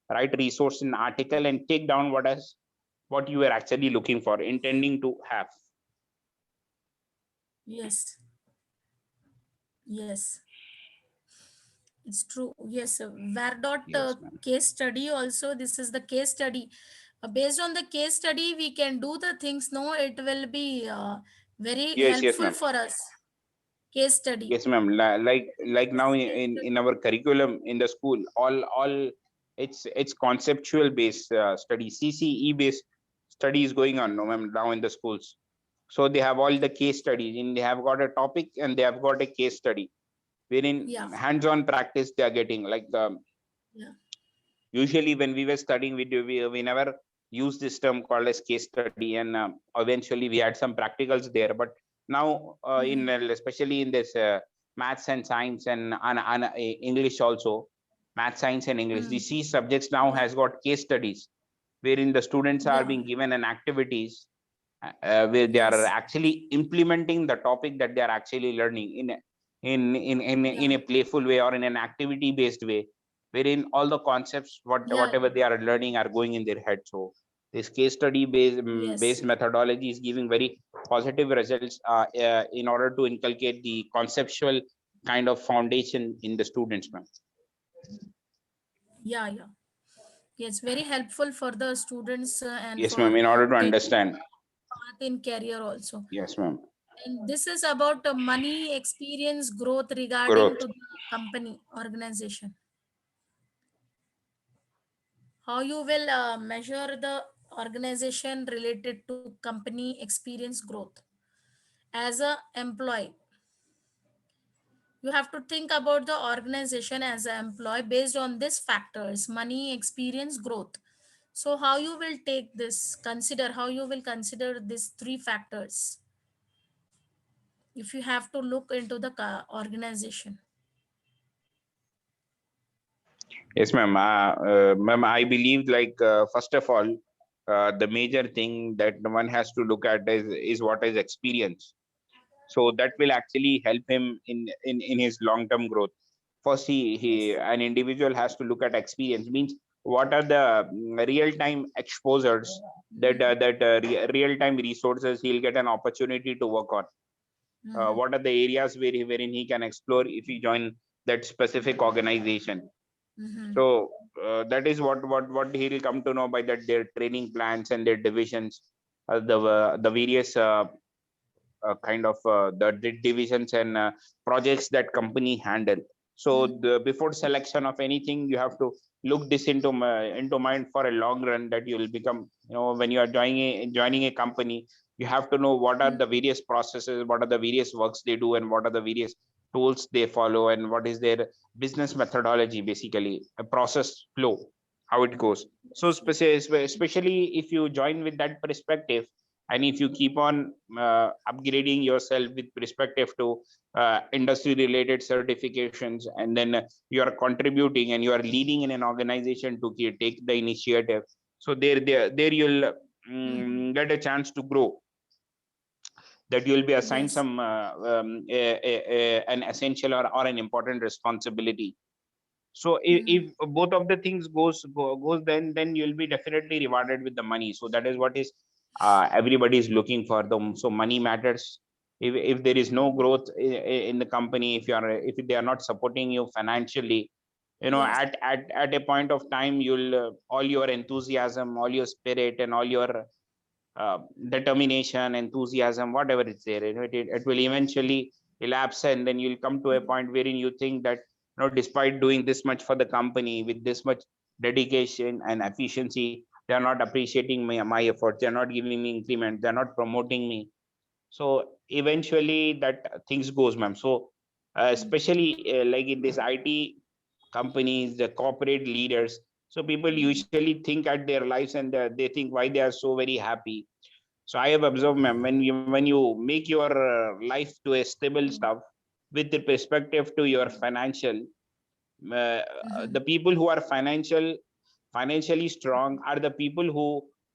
right resource in article, and take down what you were actually looking for, intending to have. Yes. Yes. It's true. Yes. Verdot Yes, ma'am. case study also. This is the case study. Based on the case study, we can do the things. No, it will be very Yes, helpful ma'am. for us. Case study. Yes, ma'am. Like now This case in study. our curriculum in the school, all it's conceptual based study, CCE based studies going on, no, ma'am, now in the schools. So they have all the case studies, and they have got a topic and they have got a case study, wherein Yeah. hands-on practice they are getting. Like Yeah. usually when we were studying, we never used this term called as case study, and eventually we had some practicals there. But now in Mhm. especially in this maths and science and English also, math, science and English, Mm. these C subjects now Yeah. has got case studies, wherein the students are Yeah. being given an activities where they are Yes. actually implementing the topic that they are actually learning in Yeah. a playful way or in an activity based way, wherein all the concepts Yeah. whatever they are learning are going in their head. So this case study based Yes. methodology is giving very positive results in order to inculcate the conceptual kind of foundation in the students, ma'am. Yeah. Yeah. It's very helpful for the students and Yes, ma'am, for in order to taking understand. path in career also. Yes, ma'am. And this is about money, experience, growth regarding Growth. to the company organization. How you will measure the organization related to company experience growth as a employee. You have to think about the organization as an employee based on these factors: money, experience, growth. So how you will take this, consider how you will consider these three factors if you have to look into the organization. Yes, ma'am. Ma'am, I believe like first of all, the major thing that one has to look at is what is experience. So that will actually help him in his long term growth. First, he Yes. an individual has to look at experience. Means what are the real time exposures Mhm. that real time resources he'll get an opportunity to work on. Mhm. What are the areas wherein he can explore if he join that specific organization. Mhm. So that is what he'll come to know by that their training plans and their divisions, the various kind of the divisions and projects that company handle. So Mhm. before selection of anything, you have to look this into mind for a long run, that you will become, when you are joining a company, you have to know what are Mhm. the various processes, what are the various works they do, and what are the various tools they follow, and what is their business methodology, basically a process flow, how it goes. So Yes, yes. especially if you join with that perspective, and if you keep on upgrading yourself with perspective to industry related certifications, and then you are contributing and you are leading in an organization to take the initiative, so there you'll Mhm. get a chance to grow, that you'll be assigned Yes. some an essential or an important responsibility. So Mhm. if both of the things goes, then you'll be definitely rewarded with the money. So that is what is everybody is looking for. So money matters if there is no growth in the company, if they are not supporting you financially, Yes. at a point of time, you'll all your enthusiasm, all your spirit, and all your determination, enthusiasm, whatever it's there, it will eventually elapse, and then you'll come to a point wherein you think that, despite doing this much for the company with this much dedication and efficiency, they are not appreciating my efforts, they're not giving me increment, they're not promoting me. So eventually that things goes, ma'am. So especially like in this IT companies, the corporate leaders, so people usually think at their lives, and they think why they are so very happy. So I have observed, ma'am, when you make your life to a stable stuff with the perspective to your financial, uh, the people who are financially strong are the people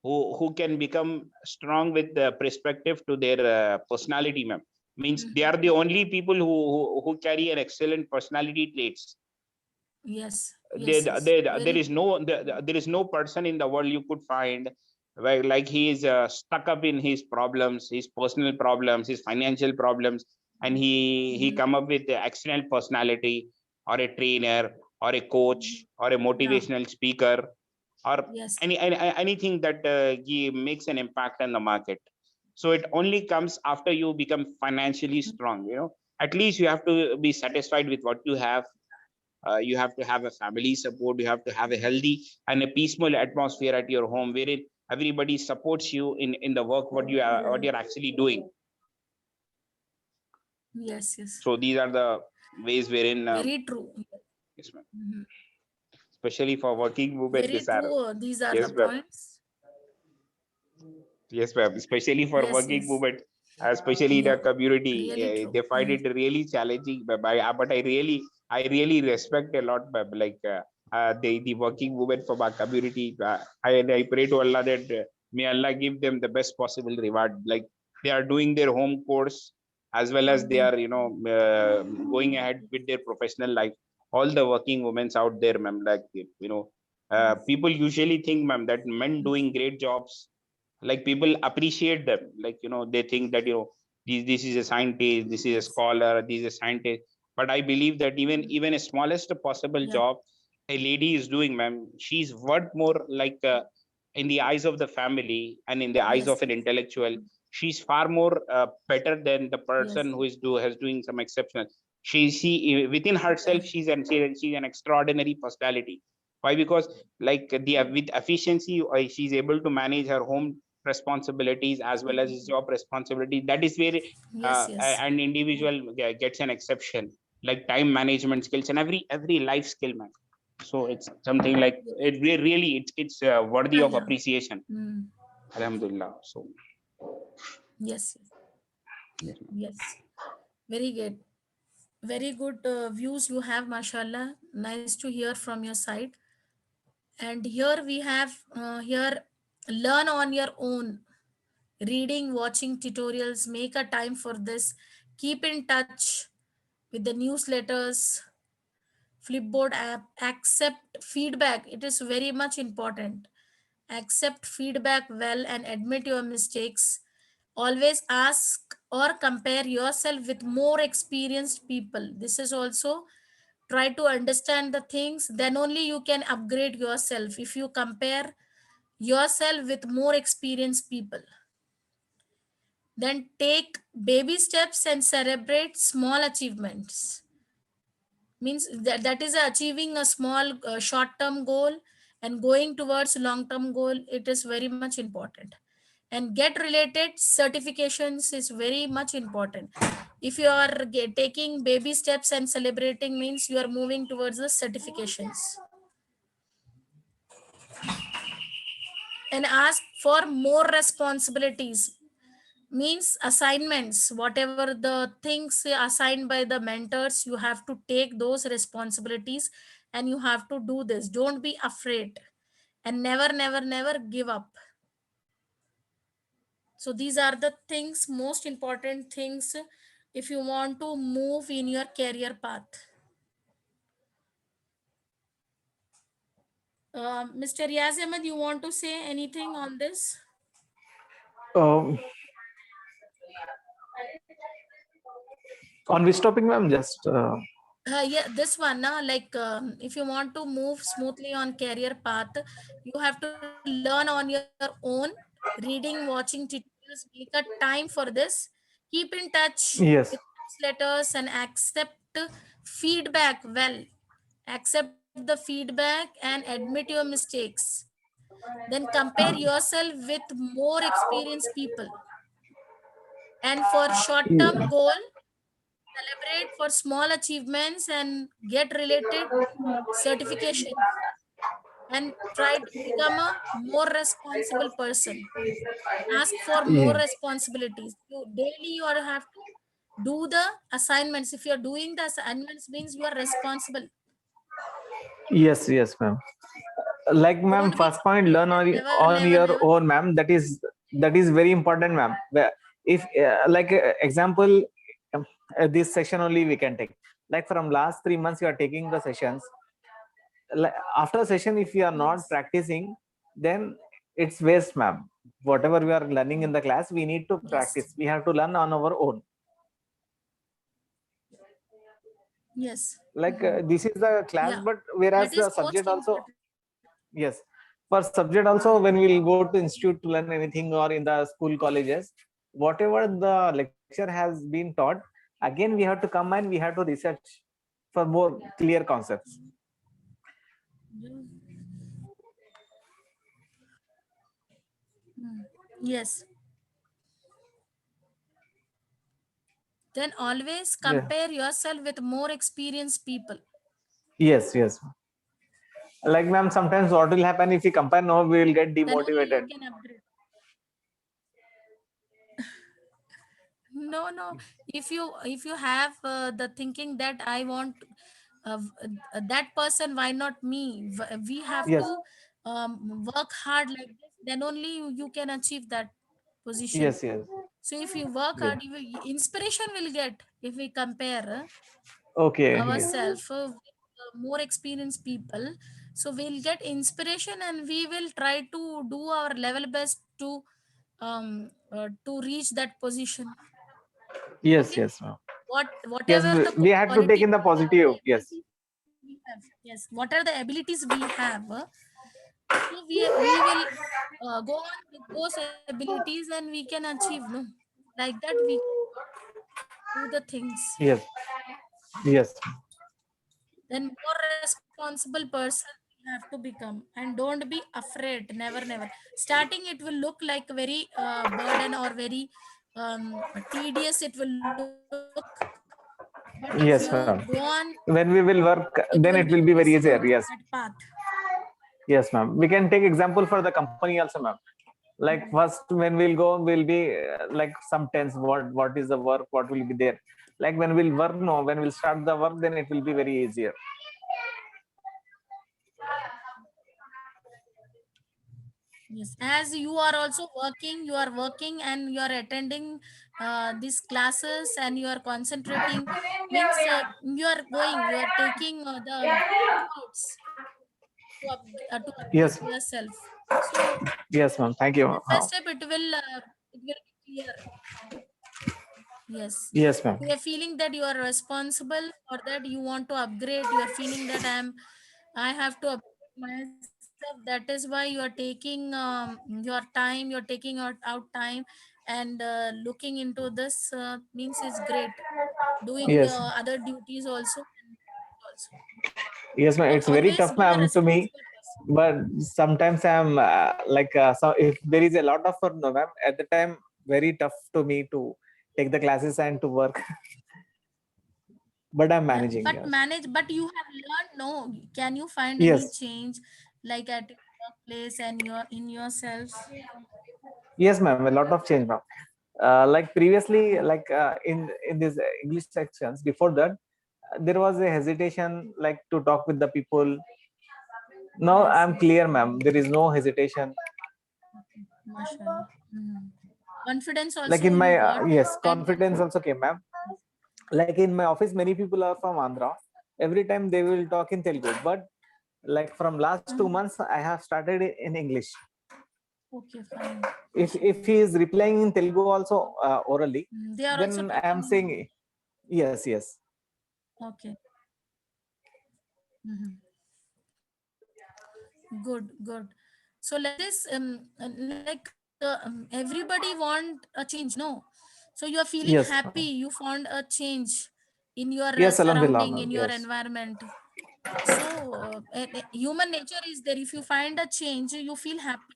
who can become strong with the perspective to their personality, ma'am. Means they are the only people who carry an excellent personality traits. Yes. There, Yes. Yes. there, there Very. is no there is no person in the world you could find where like he is stuck up in his problems, his personal problems, his financial problems, and he come up with the excellent personality, or a trainer, or a coach, or a Yeah. motivational speaker, or Yes. anything that he makes an impact on the market. So it only comes after you become financially strong. At least you have to be satisfied with what you have. You have to have a family support, you have to have a healthy and a peaceful atmosphere at your home, wherein everybody supports you in the work what you're actually doing. Yes. Yes. So these are the ways wherein Very true. yes, ma'am. Mhm. Especially for working women, Very these are, true. These are the yes, ma'am. points. Yes, ma'am. Especially for Yes. working Yes. women, especially the Yeah. community, Really true. they find it really challenging. But I really respect a lot, ma'am. Like the working women from our community. I pray to Allah that may Allah give them the best possible reward. Like they are doing their home course as well as they Ameen. are, going ahead with their professional life. All the working women out there, ma'am. Like people usually think, ma'am, that men doing great jobs, like people appreciate them, like they think that this is a scientist, this is a Yes. scholar, this is a scientist. But I believe that even a smallest possible Yeah. job a lady is doing, ma'am, she's worth more, like in the eyes of the family and in the eyes Yes. of an intellectual. She's far more better than the person Yes. who has doing some exceptional. She within herself, she's an extraordinary personality. Why? Because like with efficiency, she's able to manage her home responsibilities as well as his job responsibility. That is where Yes. Yes. an individual gets an exception, like time management skills and every life skill, man. So it's something like really it's worthy Yeah. of Yeah. appreciation. Mm. Alhamdulillah. So Yes. Yes. yes, Yes. Very good. Very good views you have, mashallah. Nice to hear from your side. And here we have here learn on your own. Reading, watching tutorials, make a time for this. Keep in touch with the newsletters, Flipboard app. Accept feedback. It is very much important. Accept feedback well and admit your mistakes. Always ask or compare yourself with more experienced people. This is also try to understand the things, then only you can upgrade yourself if you compare yourself with more experienced people. Then take baby steps and celebrate small achievements. Means that is achieving a small short term goal and going towards long term goal. It is very much important. And get related certifications is very much important. If you are taking baby steps and celebrating, means you are moving towards the certifications. And ask for more responsibilities, means assignments, whatever the things assigned by the mentors, you have to take those responsibilities and you have to do this. Don't be afraid and never give up. So these are the things, most important things, if you want to move in your career path. Mr. Riaz Ahmed, you want to say anything on this? Um, On which topic, ma'am? Just Yeah, this one, like if you want to move smoothly on career path, you have to learn on your own, reading, watching tutorials, make a time for this. Keep in touch with yes, newsletters and accept feedback well. Accept the feedback and admit your mistakes. Then compare yourself with more experienced people. And for short-term yeah. goal, celebrate for small achievements and get related certifications, and try to become a more responsible person. Ask for more Yeah. responsibilities. You daily you are have to do the assignments. If you are doing the assignments, means you are responsible. Yes, yes, ma'am. Like, ma'am, Don't be first point, learn never, on never, your never. own, ma'am. That is very important, ma'am. If like example, this session only we can take. Like from last 3 months, you are taking the sessions. Like after session, if you are not Yes. practicing, then it's waste, ma'am. Whatever we are learning in the class, we need to Yes. practice. We have to learn on our own. Yes. Like Mhm. this is the class, Yeah. but That whereas is the most subject also. important. Yes. For subject also, when we'll go to institute to learn anything or in the school colleges, whatever the lecture has been taught, again we have to come and we have to research for more clear concepts. Mm. Yes. Then always Yeah. compare yourself with more experienced people. Yes, yes. Like, ma'am, sometimes what will happen if we compare now, we will get Then only you demotivated. can upgrade. No, no. If you have the thinking that I want that person, why not me? We have Yes, to work hard like this. Then only you can achieve that position. yes, yes. So if you work Yeah. hard, inspiration will get. If we compare Okay. Yes. ourselves with more experienced people, so we'll get inspiration and we will try to do our level best to reach that position. Yes, Okay. yes, ma'am. Yes, Whatever the we have to take quality in the we have, the positive. Yes. abilities we have, yes, what are the abilities we have, so we will go on with those abilities and we can achieve, no, like that we can do the things. Yes. Yes. Then more responsible person we have to become, and don't be afraid, never, never. Starting it will look like very burden or very tedious, it will look, but if you go on, Yes, ma'am. it When will we be will work, then easy, it will be very that easier. path. Yes. Yes, ma'am. We can take example for the company also, ma'am. Like first, when we'll go, we'll be like some tense. What is the work? What will be there? Like when we'll work, no. When we'll start the work, then it will be very easier. Yes, as you are also working, you are working and you are attending these classes and you are concentrating, means you are taking the efforts to upgrade Yes. yourself. So Yes, ma'am. Thank you. step by step it will be clear. Yes, Yes, ma'am. you are feeling that you are responsible for that. You want to upgrade. You are feeling that I have to upgrade myself. That is why you are taking your time. You're taking out time and looking into this means is great. Doing Yes. other duties also. Also, Yes, ma'am. then It's very always tough, be a ma'am, to me. responsible person. But sometimes I'm like, so if there is a lot of work, no, ma'am, at the time, very tough to me to take the classes and to work. But I'm Yeah, managing. but Yes. manage. But you have learned. No, can you find any Yes. change, like at your workplace and your in yourself? Yes, ma'am. A lot of change, ma'am. Like previously, like in these English sections, before that, there was a hesitation, like to talk with the people. Now Yes, I'm yes. clear, ma'am. There is no hesitation. Mashallah. Mhm. Confidence Like also in you my got, yes, and confidence also came, ma'am. Like in my office, many people are from Andhra. Every time they will talk in Telugu, but like from last mhm. 2 months, I have started in English. Okay, fine. If he is replying in Telugu also orally, Mm, they are then also I am taking. saying Yes, yes. Okay. Mhm. Good, good. So like this, everybody want a change, no? So you are feeling Yes, happy. ma'am. You found a change in your Yes, Alhamdulillah, surrounding, ma'am. in your Yes. environment. So human nature is there. If you find a change, you feel happy,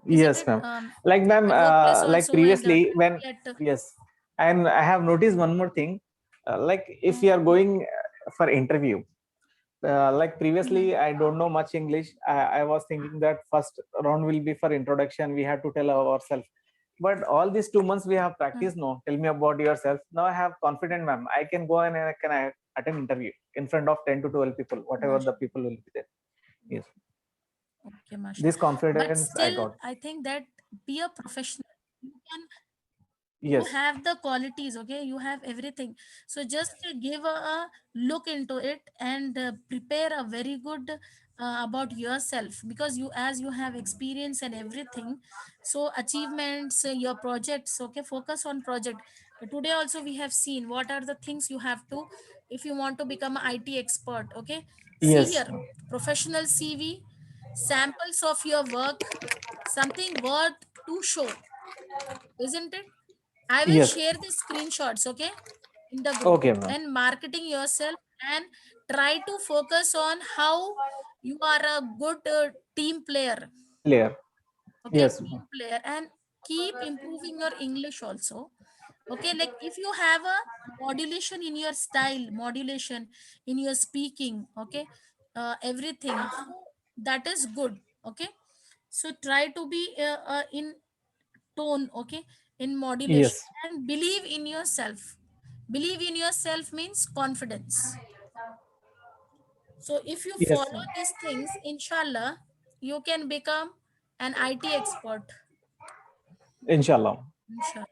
isn't Yes, it? ma'am. Like, ma'am, At workplace like also, when previously, when, get yes, and I have noticed one more thing. Like, if we are going for interview, like previously, I don't know much English. I was thinking that first round will be for introduction. We have to tell ourselves. But all these 2 months we have practiced. No, tell me about yourself. Now I have confidence, ma'am. I can go and I can attend interview in front of 10 to 12 people, whatever the Mashallah. people will be there. Yes, Okay, mashallah. this But confidence I still, got. I think that be a professional. You can, you Yes, have the qualities, okay? You have everything. So just give a look into it and prepare a very good about yourself, because you, as you have experience and everything. So achievements, your projects, okay? Focus on project. Today also we have seen what are the things you have to, if you want to become an IT expert, okay? See yes, here, professional CV, samples of your work, something worth to show, isn't it? I will yes. share the screenshots, okay, in the group. Okay, ma'am. And marketing yourself, and try to focus on how you are a good team player, Clear. okay, Yes, team ma'am. player, and keep improving your English also. Okay, like if you have a modulation in your style, modulation in your speaking, okay, everything, so that is good, okay. So try to be in tone, okay, in modulation, Yes, and believe in yourself. Believe in yourself means confidence. So if you yes, follow these things, inshallah, you can become an IT expert, inshallah. inshallah.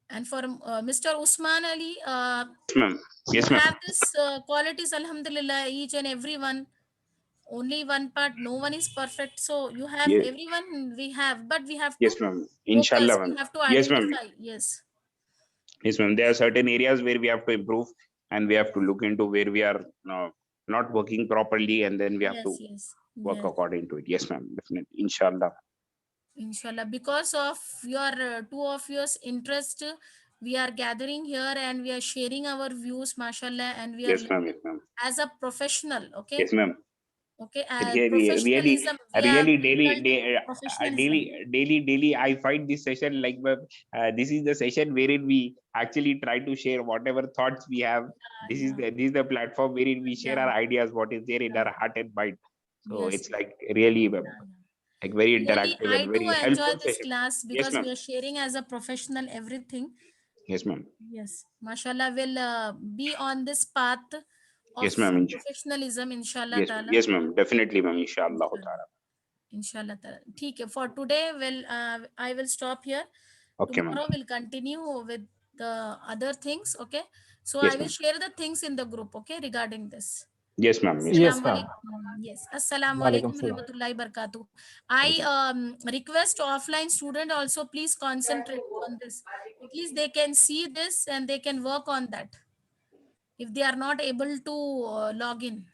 And for Mr. Usman Ali, Yes, ma'am. you Yes, ma'am. have this qualities, alhamdulillah, each and everyone. Only one part, no one is perfect, so you have Yes, everyone, we have, but we have to yes, ma'am. focus, Inshallah, we ma'am. have to Yes, ma'am. identify. Yes, Yes, ma'am. There are certain areas where we have to improve, and we have to look into where we are not working properly, and then we have yes, to yes, work yes. according to it. Yes, ma'am. Definitely. Inshallah. Inshallah, because of your two of your interest, we are gathering here and we are sharing our views, mashallah, and we are Yes, ma'am. living Yes, ma'am. as a professional. Okay, Yes, ma'am. okay, Really, really, professionalism. We are really, daily, indulging in professionalism. daily. I find this session like, this is the session wherein we actually try to share whatever thoughts we have. Yeah, This is the platform wherein we share yeah, our ideas, what is there in yeah, our heart and mind. So yes, it's like really, yeah, yeah. like very Really, interactive and I too very enjoy helpful this session. class Yes, because ma'am. we are sharing as a professional everything. Yes, ma'am. Yes, mashallah, will be on this path of Yes, ma'am. professionalism, inshallah Yes, ma'am. ta'ala. Yes, ma'am. Definitely, ma'am. Inshallah. Inshallah. Inshallah ta'ala. ठीक है. For today, well, I will stop here. Okay, ma'am. Tomorrow we'll continue with the other things. Okay. So I Yes, will ma'am. share the things in the group. Okay, regarding this. Yes, ma'am. Yes, ma'am. Yes, Assalamu ma'am. alaikum. Yes. Assalamu Walaikum alaikum salam. rahmatullahi barakatuh. I request offline student also, please concentrate on this. At least they can see this and they can work on that if they are not able to log in.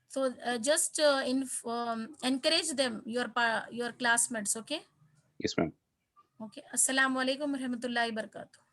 So just encourage them, your classmates. Okay. Yes, ma'am. Okay. Assalamu alaikum warahmatullahi wabarakatuh.